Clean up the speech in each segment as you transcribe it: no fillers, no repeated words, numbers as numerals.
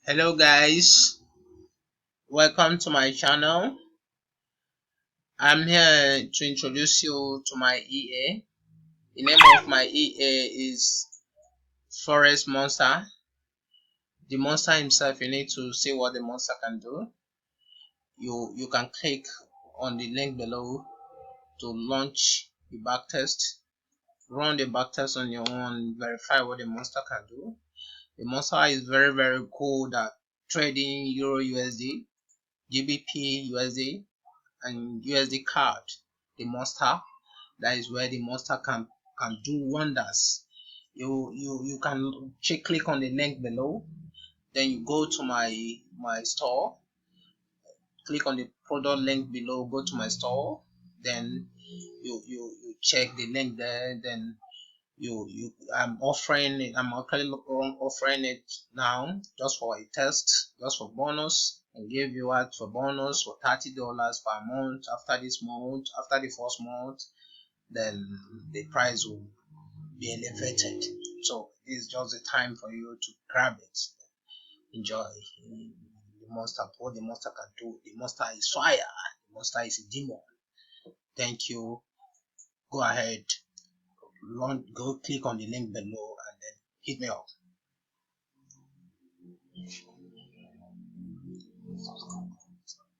Hello guys, welcome to my channel. I'm here to introduce you to my EA. The name of my EA is Forex Monster. The monster himself, you need to see what the monster can do. You can click on the link below to launch the backtest. Run the backtest on your own, verify what the monster can do. The monster is very good at trading Euro USD, GBP USD, and USD card. The monster, that is where the monster can do wonders. You can click on the link below, then you go to my store, click on the product link below, go to my store, then you check the link there, then I'm offering it. I'm actually offering it now just for a test, just for bonus, and give you out for bonus for $30 per month. After this month, after the first month, then the price will be elevated. So this is just the time for you to grab it. Enjoy the monster. What the monster can do. The monster is fire. The monster is a demon. Thank you. Go ahead. Go click on the link below and then hit me up.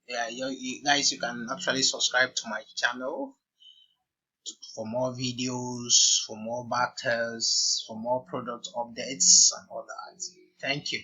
Yeah, you guys, you can actually subscribe to my channel for more videos, for more backers, for more product updates and all that. Thank you.